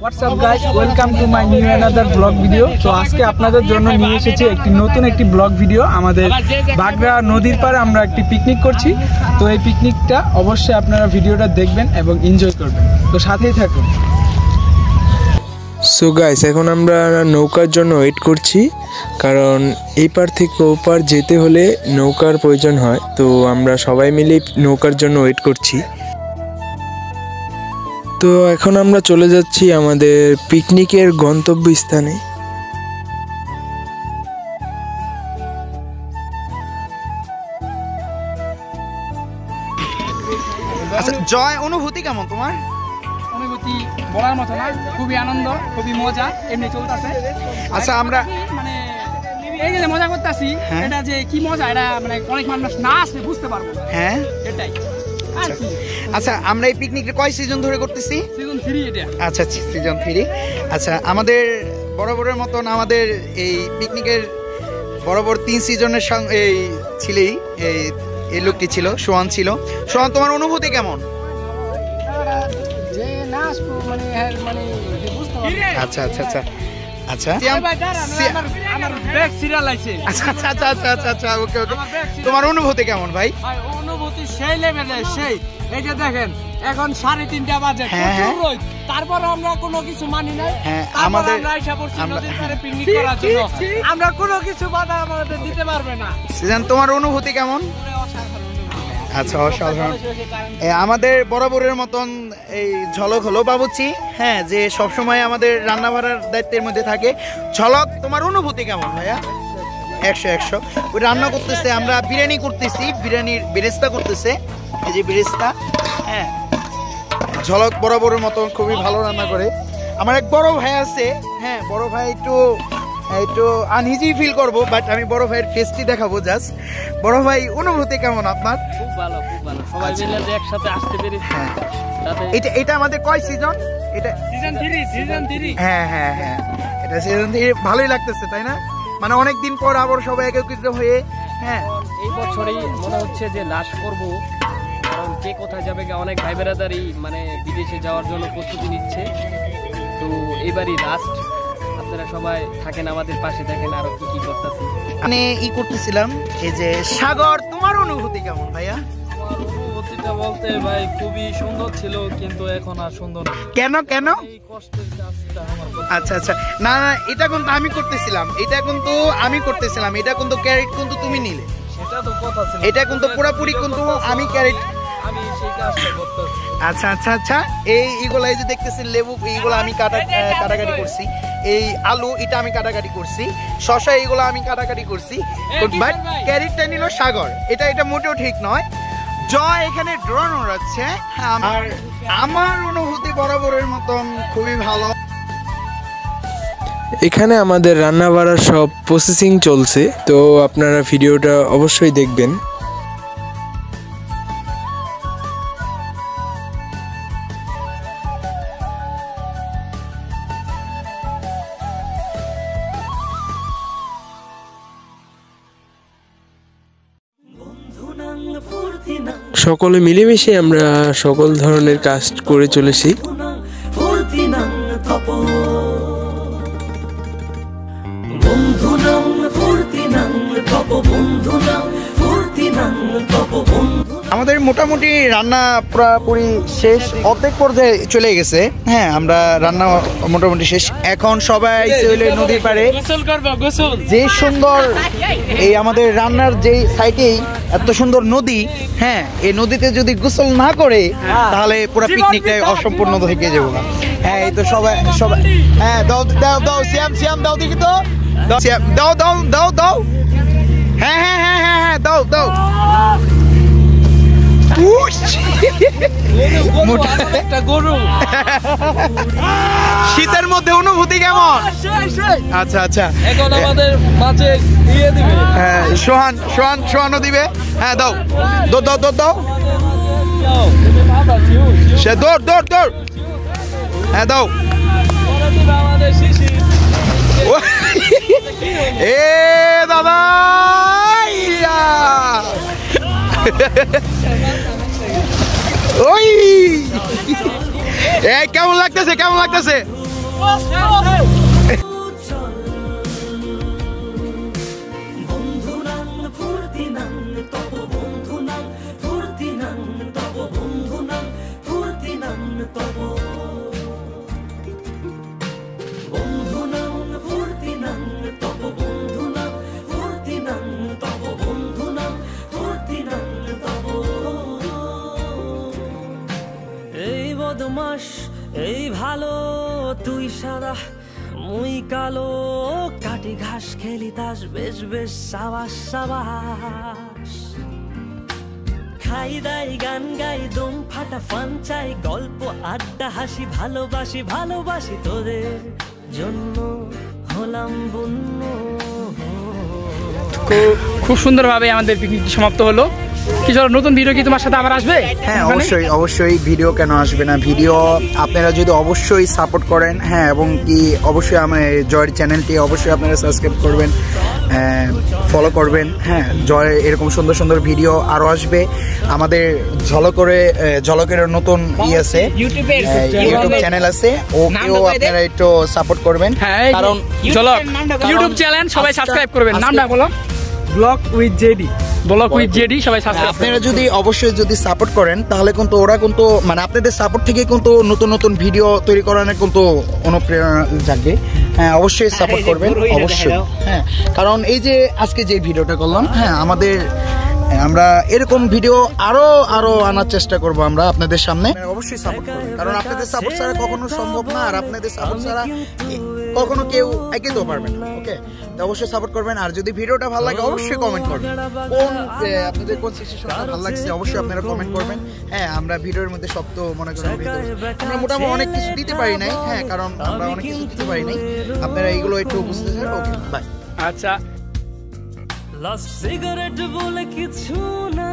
WhatsApp guys, welcome to my new another blog video. তো আজকে আপনাদের জন্য নিয়ে এসেছি একটি নতুন ব্লগ ভিডিও। আমাদের বাগড়া নদীর পাড়ে আমরা একটি পিকনিক করছি। তো এই পিকনিকটা অবশ্যই আপনারা ভিডিওটা দেখবেন এবং এনজয় করবেন। তো সাথেই থাকুন। সো গাইস, এখন আমরা নৌকার জন্য ওয়েট করছি, কারণ এই পার থেকে ও পার যেতে হলে নৌকার প্রয়োজন হয়। তো আমরা সবাই মিলে নৌকার জন্য ওয়েট করছি। তো এখন আমরা চলে যাচ্ছি আমাদের পিকনিকের গন্তব্যস্থানে। আচ্ছা জয়, অনুভূতি কেমন তোমার? অনুভূতি বলার মতো না, খুবই আনন্দ, খুবই মজা, এমনি চলতেছে। আচ্ছা আমরা মানে এই যে মজা করতেছি, এটা যে কি মজা, এটা মানে অনেক মানুষ না আসলে বুঝতে পারবো না। হ্যাঁ এটাই। আচ্ছা আমরা এই পিকনিকটা কয় সিজন ধরে করতেছি? সিজন 3 এটা। আচ্ছা সিজন 3। আচ্ছা আমাদের বরাবরের মতন আমাদের এই পিকনিকের বরাবর 3 সিজনের সঙ্গে এই ছিলেই এই লোকটি ছিল, সোহান ছিল। সোহান, তোমার অনুভূতি কেমন? আচ্ছা আচ্ছা আচ্ছা আচ্ছা ওকে ওকে, তোমার অনুভূতি কেমন ভাই? অনুভূতি সেই লেভেলে, সেই এই যে দেখেন এখন 3:30 বাজে, তারপর আমরা কোনো কিছু মানি নাই। আমাদের পিকনিক করার জন্য আমরা কোনো কিছু বাধা আমাদের দিতে পারবে না। সিজন, তোমার অনুভূতি কেমন? আচ্ছা অসাধারণ। আমাদের বরাবরের মতন এই ঝলক হলো বাবুচি, হ্যাঁ, যে সবসময় আমাদের রান্না বাড়ার দায়িত্বের মধ্যে থাকে। ঝলক, তোমার অনুভূতি কেমন ভাইয়া? 100 ওই রান্না করতেছে, আমরা বিরিয়ানি করতেছি, বিরিয়ানির বেরেস্তা করতেছে, এই যে বেরেস্তা। হ্যাঁ, ঝলক বরাবরের মতন খুবই ভালো রান্না করে। আমার এক বড় ভাই আছে, হ্যাঁ, বড় ভাই একটু আনইজি ফিল করবো, বাট আমি বড় ভাইয়ের ফেসটি দেখাবো জাস্ট। বড় ভাই, অনুভূতি কেমন আপনার? খুব ভালো, খুব ভালো। সবাই মিলে যে একসাথে আসতে পেরেছি। এটা আমাদের কয় সিজন? এটা সিজন 3। হ্যাঁ হ্যাঁ হ্যাঁ, এটা সিজন 3। ভালোই লাগতেছে তাই না? মানে অনেকদিন পর আবার সবাই একত্রিত হয়ে, হ্যাঁ, এই বছরই মনে হচ্ছে যে লাস্ট করব, কারণ কে কোথায় যাবে, অনেক ভাই বেড়াদারি মানে বিদেশে যাওয়ার জন্য প্রস্তুতি নিচ্ছে। তো এবারই লাস্ট, আপনারা সবাই থাকেন আমাদের পাশে, দেখেন আরো কি কি করতেছি। মানে করতেছিলাম এই যে সাগর, তোমার অনুভূতি কেমন ভাইয়া? অনুভূতিটা বলতে ভাই খুবই সুন্দর ছিল, কিন্তু এখন আর সুন্দর না। কেন কেন? কষ্টের কাজটা আমার। আচ্ছা আচ্ছা, না না, এটা কিন্তু আমি করতেছিলাম, এটা কিন্তু ক্যারেট কিন্তু তুমি নিলে, সেটা তো কথা ছিল, এটা কিন্তু পুরোপুরি কিন্তু আমি ক্যারেট, আমি সেই কাজটা করতেছি। আচ্ছা আচ্ছা আচ্ছা, এইগুলো এই যে দেখতেছেন লেবু, এইগুলো আমি কাটাকাটি করছি। এই আলু, এটা আমি কাটাকাটি করছি। শসা, এইগুলো আমি কাটাকাটি করছি। বাট ক্যারেটটা নিল সাগর, এটা মোটেও ঠিক নয়। জয় এখানে ড্রোন উড়াচ্ছে। আর আমার অনুভূতি বরাবরের মতন খুবই ভালো। এখানে আমাদের রান্না বাড়ার সব প্রসেসিং চলছে, তো আপনারা ভিডিওটা অবশ্যই দেখবেন। সকলে মিলেমিশে আমরা সকল ধরনের কাজ করে চলেছি। আমাদের মোটামুটি রান্না পুরোপুরি শেষ, অর্ধেক পর্যায়ে চলে গেছে। হ্যাঁ, আমরা রান্না মোটামুটি শেষ। এখন সবাই নদীর পাড়ে যে সুন্দর এই আমাদের রান্নার যেই সাইটেই এত সুন্দর নদী, হ্যাঁ, এই নদীতে যদি গোসল না করে তাহলে পুরো পিকনিকটা অসম্পূর্ণ থেকে যাবো না। হ্যাঁ, এই তো সবাই, হ্যাঁ, দাও দাও দাও, শ্যাম দাও, দেখি তো, দাও দাও দাও দাও, হ্যাঁ হ্যাঁ হ্যাঁ হ্যাঁ হ্যাঁ, দাও দাও। শীতের মধ্যে অনুভূতি কেমন? আচ্ছা আচ্ছা, এখন আমাদের মাঝে দিয়ে দিবে, হ্যাঁ, সোহানও দিবে। হ্যাঁ, দাও দাও দাও দাও, সে দৌড় দৌড় দৌড়, হ্যাঁ দাও। এ দাদা, ওই এই কেমন লাগতেছে, কেমন লাগতেছে? এই বদমাস এই ভালো তুই সাদা মুই কালো কাটি ঘাস খেলি তাস বেশ বেশ সাবাস সাবাস খাই দাই গান গাই দম ফাটা ফান চাই গল্প আড্ডা হাসি ভালোবাসি ভালোবাসি তোদের জন্য হলাম বন্য। খুব সুন্দরভাবে আমাদের পিকনিকটি সমাপ্ত হলো। কি চলো নতুন ভিডিও কি তোমার সাথে আবার আসবে? হ্যাঁ অবশ্যই অবশ্যই, ভিডিও কেন আসবে না, ভিডিও আপনারা যদি অবশ্যই সাপোর্ট করেন, হ্যাঁ, এবং কি অবশ্যই আমার জয়ের চ্যানেলটি অবশ্যই আপনারা সাবস্ক্রাইব করবেন, ফলো করবেন। হ্যাঁ, জয় এরকম সুন্দর সুন্দর ভিডিও আরও আসবে। আমাদের ঝলকের নতুন আছে, ইউটিউব চ্যানেল আছে, ওকেও আপনারা একটু সাপোর্ট করবেন। কারণ ঝলক ইউটিউব চ্যানেল সবাই সাবস্ক্রাইব করবেন। নামটা বলো। Blog with JD, blog with JD সবাই সাবস্ক্রাইব। আপনারা যদি অবশ্যই যদি সাপোর্ট করেন তাহলে কিন্তু ওরা কিন্তু মানে আপনাদের সাপোর্ট থেকে কিন্তু নতুন নতুন ভিডিও তৈরি করার কিন্তু অনুপ্রেরণা জাগবে। হ্যাঁ অবশ্যই সাপোর্ট করবেন, অবশ্যই। হ্যাঁ, কারণ এই যে আজকে যে ভিডিওটা করলাম, হ্যাঁ আমরা এরকম ভিডিও আরো আনার চেষ্টা করব আমরা আপনাদের সামনে। অবশ্যই সাপোর্ট করবেন, কারণ আপনাদের সাপোর্ট ছাড়া কখনো সম্ভব না, আর আপনাদের সাপোর্ট ছাড়া কখনো কেউ এগিয়েতেও পারবে না। ওকে, তো অবশ্যই সাপোর্ট করবেন। আর যদি ভিডিওটা ভালো লাগে অবশ্যই কমেন্ট করবেন, আপনাদের কোন সিচুয়েশনটা ভালো লাগছে অবশ্যই আপনারা কমেন্ট করবেন। হ্যাঁ, আমরা ভিডিওর মধ্যে সব তো মনে করেন আমরা মোটামুটি অনেক কিছু দিতে পারি নাই, হ্যাঁ, কারণ আমরা অনেক কিছু দিতে পারি নাই, আপনারা এইগুলো একটু বুঝতে চান। ওকে, বাই। আচ্ছা, লাস্ট সিগারেট বলে কিছু না।